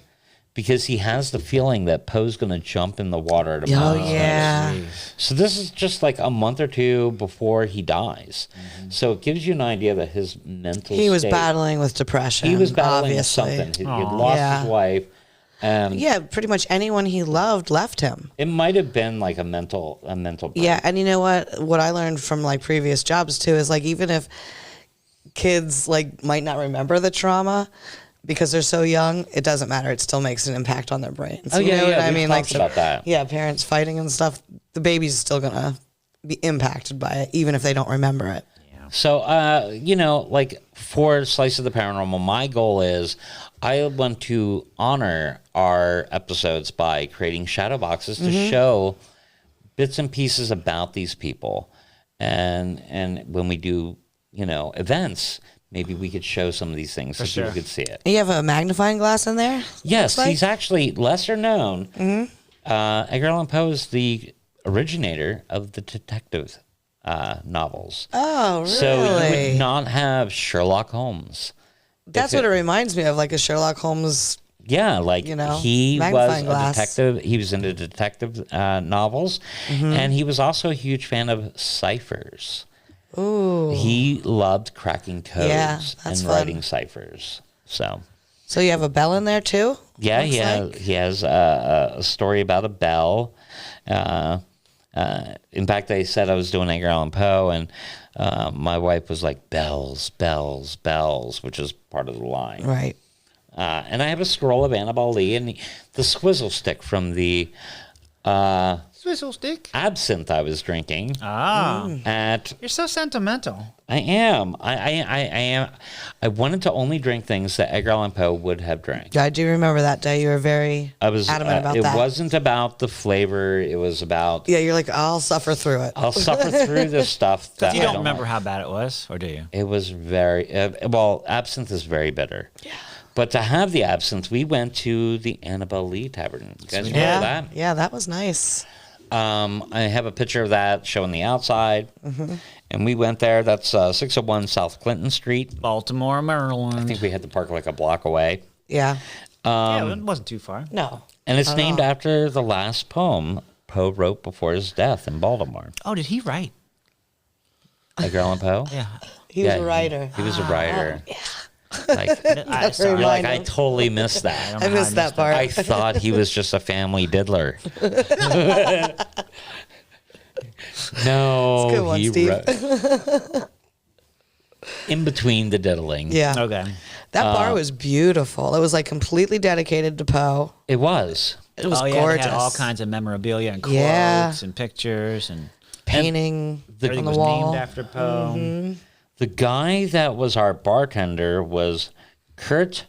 because he has the feeling that Poe's going to jump in the water at a moment's notice. So this is just like a month or two before he dies. So it gives you an idea that his mental He was state, battling with depression. he was battling obviously. with something. He had lost his wife. Yeah, pretty much anyone he loved left him. It might have been like a mental break. Yeah, and you know what I learned from like previous jobs too is like even if kids like might not remember the trauma because they're so young, it doesn't matter. It still makes an impact on their brains. You know what I mean? Like about that. Yeah, parents fighting and stuff. The baby's still gonna be impacted by it, even if they don't remember it. So, you know, like for Slice of the Paranormal, my goal is I want to honor our episodes by creating shadow boxes to show bits and pieces about these people. And when we do, you know, events, maybe we could show some of these things so people could see it. You have a magnifying glass in there? Yes, he's actually lesser known. Edgar Allan Poe is the originator of the detective novels. Oh, really? So you would not have Sherlock Holmes That's what it reminds me of, like a Sherlock Holmes. Yeah, like he was a glass. detective. He was into detective novels, and he was also a huge fan of ciphers. Ooh. He loved cracking codes and fun. writing ciphers. So you have a bell in there too? yeah, he has a story about a bell. In fact, I said I was doing Edgar Allan Poe, and my wife was like, bells, bells, bells, which is part of the line. Right. And I have a scroll of Annabel Lee and the swizzle stick from the Swizzle stick? absinthe I was drinking. You're so sentimental. I am. I am. I wanted to only drink things that Edgar Allan Poe would have drank. I do remember that day. You were very adamant about that. It wasn't about the flavor. It was about... Yeah, you're like, I'll suffer through it. I'll suffer through this stuff. That You don't remember how bad it was, or do you? It was very... absinthe is very bitter. Yeah. But to have the absinthe, we went to the Annabel Lee Tavern. You guys remember that? Yeah, that was nice. I have a picture of that showing the outside. And we went there. That's 601 South Clinton Street. Baltimore, Maryland. I think we had to park like a block away. Yeah. It wasn't too far. No. And it's named after the last poem Poe wrote before his death in Baltimore. Oh, did he write? Edgar Allan Poe? Yeah. He was a writer. He was a writer. Yeah. Like, I I totally missed that. I missed that part. I thought he was just a family diddler. No, That's a good one, he Steve. in between the diddling. Yeah. Okay. That bar was beautiful. It was like completely dedicated to Poe. It was. It was They gorgeous. had all kinds of memorabilia and quotes and pictures and painting everything on the was wall. named after Poe. The guy that was our bartender was Kurt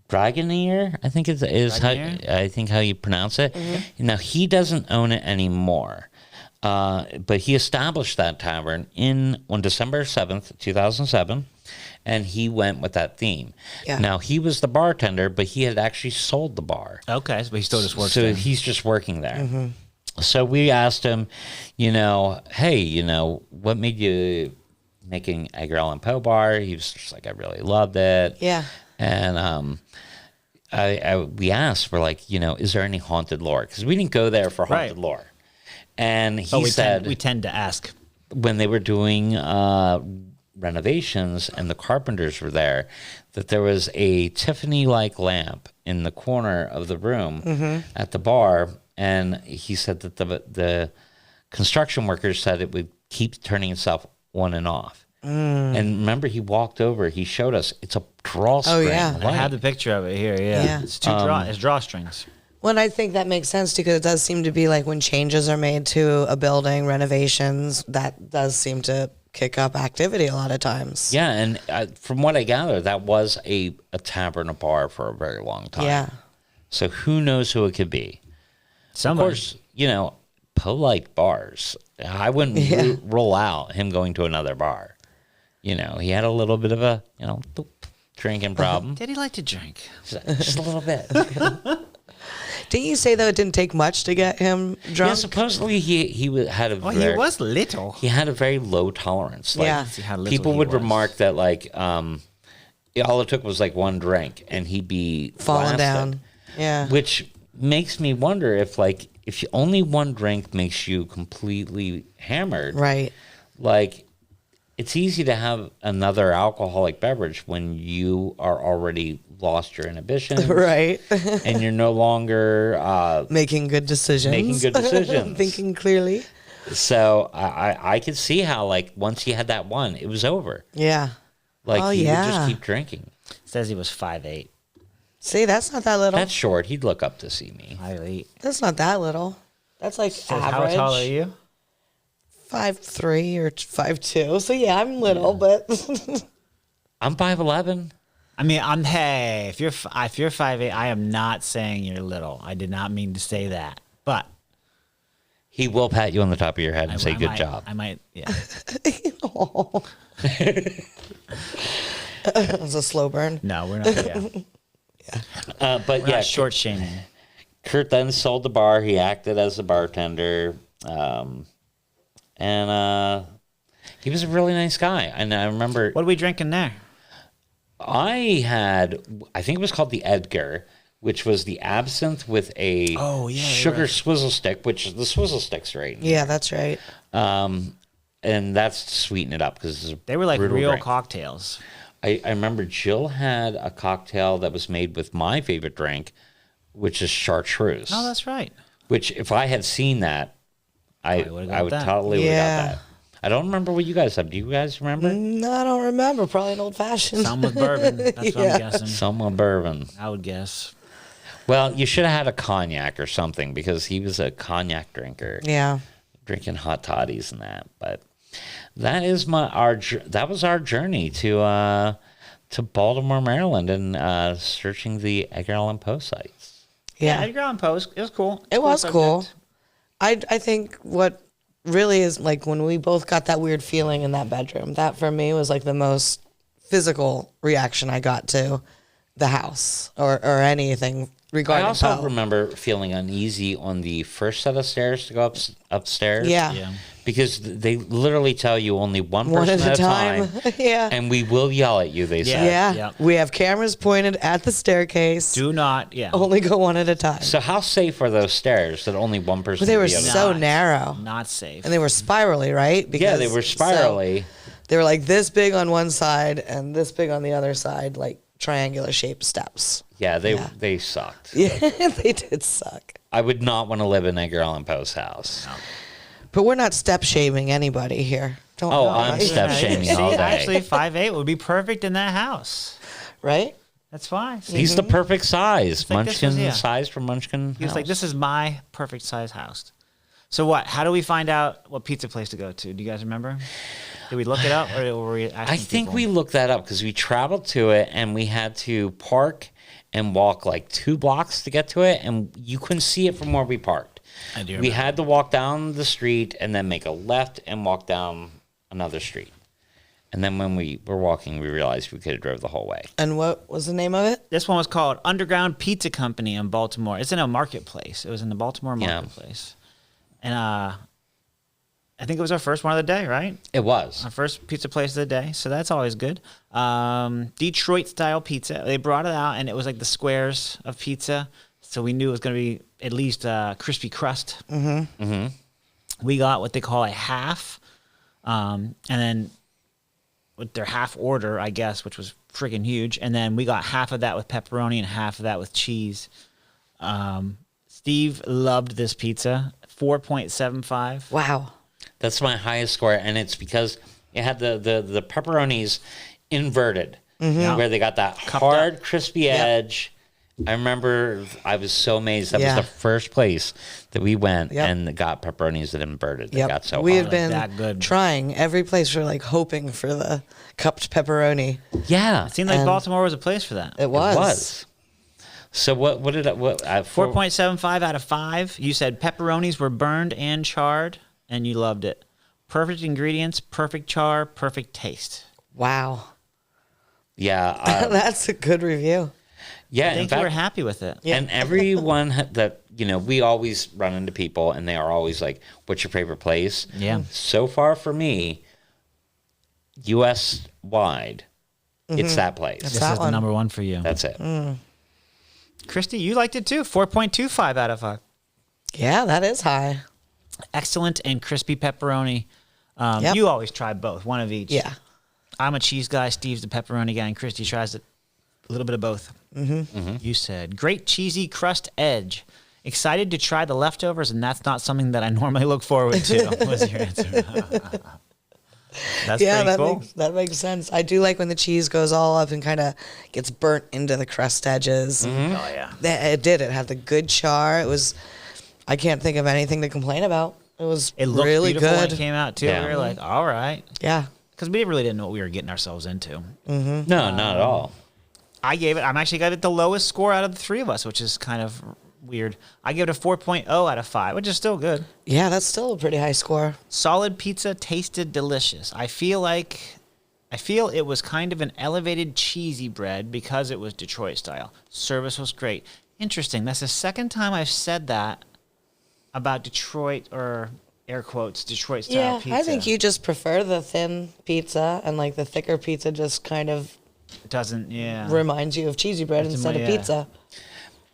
Dragonier, I think how you pronounce it. Now he doesn't own it anymore, but he established that tavern on December 7th, 2007, and he went with that theme. Yeah. Now he was the bartender, but he had actually sold the bar. Okay, so he still just works So there. he's just working there. So we asked him, hey, what made you making Edgar Allan Poe bar? He was just like, I really loved it. Yeah. And we asked, we're like, is there any haunted lore? Because we didn't go there for haunted lore. And he said, we tend to ask when they were doing renovations and the carpenters were there, that there was a Tiffany-like lamp in the corner of the room at the bar. And he said that the construction workers said it would keep turning itself on and off. And remember, he walked over, he showed us, it's a drawstring. Oh, yeah. I have the picture of it here. Yeah. It's it's drawstrings. Well, and I think that makes sense too, because it does seem to be like when changes are made to a building, renovations, that does seem to kick up activity a lot of times. Yeah, and from what I gather, that was a tavern, a bar for a very long time. Yeah. So who knows who it could be? Somebody. Of course, Poe liked bars. I wouldn't rule out him going to another bar. He had a little bit of a, drinking problem. Did he like to drink? Just a little bit. Didn't you say, though, it didn't take much to get him drunk? Yeah, supposlly he had a he was little. He had a very low tolerance. Like, Yeah. See how little people he would was. remark that, like, all it took was, like, one drink, and he'd be Falling blasted. down. Yeah. Which makes me wonder if only one drink makes you completely hammered. Right. Like, it's easy to have another alcoholic beverage when you are already lost your inhibition. Right. And you're no longer Making good decisions. Thinking clearly. So I could see how, like, once he had that one, it was over. Yeah. Like, he would just keep drinking. Says he was 5'8". See, that's not that little. That's short. He'd look up to see me. 5'8". That's not that little. That's like average. How tall are you? 5'3" or 5'2". So yeah, I'm little, but I'm 5'11". I mean, if you're 5'8", I am not saying you're little. I did not mean to say that, but He will pat you on the top of your head and say, "Good job." I might, yeah. It was a slow burn. No, we're not. Yeah. But yeah, Short shaming. Kurt then sold the bar. He acted as a bartender, and he was a really nice guy. And I remember What are we drinking there? I think it was called the Edgar, which was the absinthe with a sugar swizzle stick, which the swizzle stick's right. Yeah, that's right. And that's to sweeten it up because they were like real drink. cocktails. I remember Jill had a cocktail that was made with my favorite drink, which is chartreuse. Oh, that's right. Which, if I had seen that, I would totally would have got that. I don't remember what you guys have. Do you guys remember? No, I don't remember. Probably an old fashioned. Some with bourbon. That's what I'm guessing. Some with bourbon. I would guess. Well, you should have had a cognac or something because he was a cognac drinker. Yeah. Drinking hot toddies and that. But that is that was our journey to Baltimore, Maryland, and searching the Edgar Allan Poe sites. Yeah, Edgar Allan Poe, it was cool. It was cool. I think what really is like when we both got that weird feeling in that bedroom, that for me was like the most physical reaction I got to the house or anything regarding I also Poe. remember feeling uneasy on the first set of stairs to go upstairs. Yeah. Because they literally tell you only one person at a time. Yeah. And we will yell at you, they say. Yeah. Yep. We have cameras pointed at the staircase. Do not, Only go one at a time. So how safe are those stairs that only one person They were can be able to- so narrow. Not safe. And they were spirally, right? Yeah, they were spirally. So they were like this big on one side and this big on the other side, like triangular shaped steps. Yeah, they sucked. Yeah, they did suck. I would not want to live in Edgar Allan Poe's house. No. But we're not step shaming anybody here. Don't Oh, know, I'm right? step shaming all day. Actually, 5'8" would be perfect in that house. Right? That's fine. He's the perfect size. like this Munchkin was- size for Munchkin He was like, house. this is my perfect size house. So what? How do we find out what pizza place to go to? Do you guys remember? Did we look it up or were we asking I think people? we looked that up because we traveled to it and we had to park and walk like 2 blocks to get to it, and you couldn't see it from where we parked. I do We remember. had to walk down the street and then make a left and walk down another street. And then when we were walking, we realized we could have drove the whole way. And what was the name of it? This one was called Underground Pizza Company in Baltimore. It's in a marketplace. It was in the Baltimore marketplace. And I think it was our first one of the day, right? It was. Our first pizza place of the day, so that's always good. Detroit style pizza. They brought it out, and it was like the squares of pizza, so we knew it was going to be at least crispy crust. Mm-hmm. Mm-hmm. We got what they call a half, and then with their half order, I guess, which was freaking huge, and then we got half of that with pepperoni and half of that with cheese. Steve loved this pizza, 4.75. Wow. That's my highest score, and it's because it had the pepperonis inverted, where they got that hard, crispy edge. I remember I was so amazed. That was the first place that we went and got pepperonis that inverted. They got so we hard. had been that good. trying every place. We're like hoping for the cupped pepperoni. Yeah, It seemed like And Baltimore was a place for that. It was. It was. So what did I, what? 4.75 out of 5. You said pepperonis were burned and charred, and you loved it. Perfect ingredients, perfect char, perfect taste. Wow. Yeah, That's a good review. yeah. I In think you were fact, happy with it. Yeah. and everyone that we always run into people, and they are always like, "What's your favorite place?" Yeah. So far for me, U.S. wide, it's that place. This that is the one. number one for you. That's it. Christy, you liked it too. 4.25 out of 5. Yeah, that is high. Excellent and crispy pepperoni. Yep. You always try both, one of each. Yeah. I'm a cheese guy. Steve's the pepperoni guy, and Christy tries it. A little bit of both. Mm-hmm. You said great cheesy crust edge. Excited to try the leftovers, and that's not something that I normally look forward to. Was your answer? That's Yeah, pretty cool. that makes sense. I do like when the cheese goes all up and kind of gets burnt into the crust edges. Oh yeah. It did. It had the good char. It was. I can't think of anything to complain about. It was It looked really beautiful when good. it came out too. Yeah. We were like, all right, Yeah. because we really didn't know what we were getting ourselves into. No, not at all. I'm actually got it the lowest score out of the three of us, which is kind of weird. I gave it a 4.0 out of 5, which is still good. Yeah, that's still a pretty high score. Solid pizza, tasted delicious. I feel it was kind of an elevated cheesy bread because it was Detroit style. Service was great. Interesting. That's the second time I've said that about Detroit, or air quotes, Detroit style pizza. I think you just prefer the thin pizza, and like the thicker pizza just kind of It doesn't, reminds you of cheesy bread instead of pizza.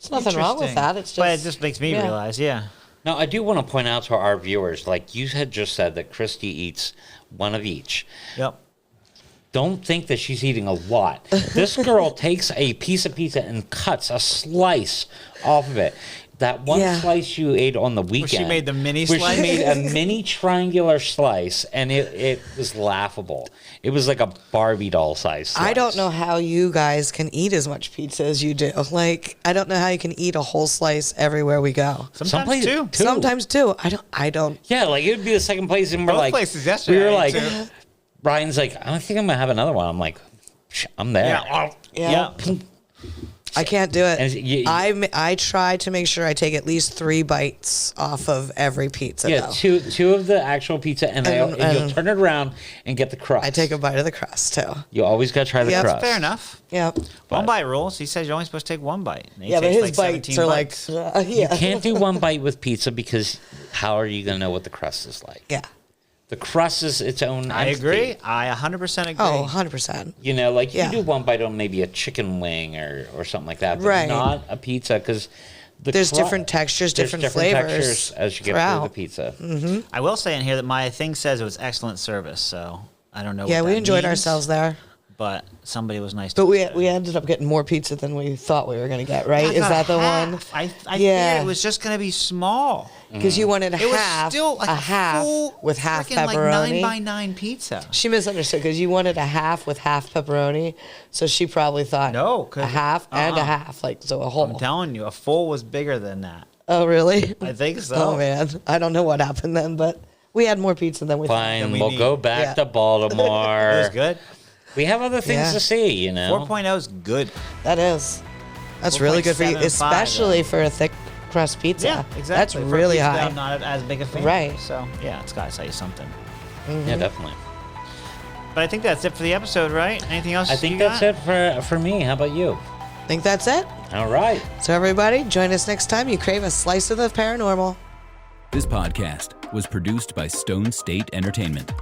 There's nothing wrong with that. It's just, but it just makes me realize, Now, I do want to point out to our viewers, like you had just said, that Christy eats one of each. Yep. Don't think that she's eating a lot. This girl takes a piece of pizza and cuts a slice off of it. That one slice you ate on the weekend. Where she made the mini slice? She made a mini triangular slice, and it was laughable. It was like a Barbie doll size slice. I don't know how you guys can eat as much pizza as you do. Like, I don't know how you can eat a whole slice everywhere we go. Sometimes two. Sometimes two. I don't. Yeah, like it would be the second place, and we're Both like, places yesterday. We were like, Brian's like, I think I'm gonna have another one. I'm like, I'm there. Yeah. I can't do it. I try to make sure I take at least 3 bites off of every pizza. Yeah, though. two of the actual pizza, and you'll turn it around and get the crust. I take a bite of the crust too. You always gotta try the crust. That's fair enough. Yeah. One bite rules. He says you're only supposed to take 1 bite. Yeah, but his bites are like, You can't do 1 bite with pizza because how are you gonna know what the crust is like? Yeah. The crust is its own I entity. agree. I 100% agree. Oh, 100%. You know, like you can do 1 bite on maybe a chicken wing or something like that, but not a pizza because there's different textures, different flavors textures as you get through the pizza. Mm-hmm. I will say in here that my thing says it was excellent service, so I don't know. Yeah, what we that enjoyed means, ourselves there. But somebody was nice. But we ended up getting more pizza than we thought we were going to get. Right? Is that the one? I figured it was just going to be small. Because you wanted It half, was still like a half full, with half like pepperoni. 9x9 pizza. She misunderstood because you wanted a half with half pepperoni, so she probably thought a half and a half, like so a whole. I'm telling you, a full was bigger than that. Oh really? I think so. Oh man, I don't know what happened then, but we had more pizza than we thought. Fine, we'll go back to Baltimore. It was good. We have other things to see, you know. 4.0 is good. That is. That's really good for you, especially for a thick crust pizza. Yeah, exactly. That's for really pizza, high. I'm not as big a fan. Right. So yeah, it's got to tell you something. Mm-hmm. Yeah, definitely. But I think that's it for the episode, right? Anything else? I think that's it for me. How about you? I think that's it. All right. So everybody, join us next time you crave a slice of the paranormal. This podcast was produced by Stone State Entertainment.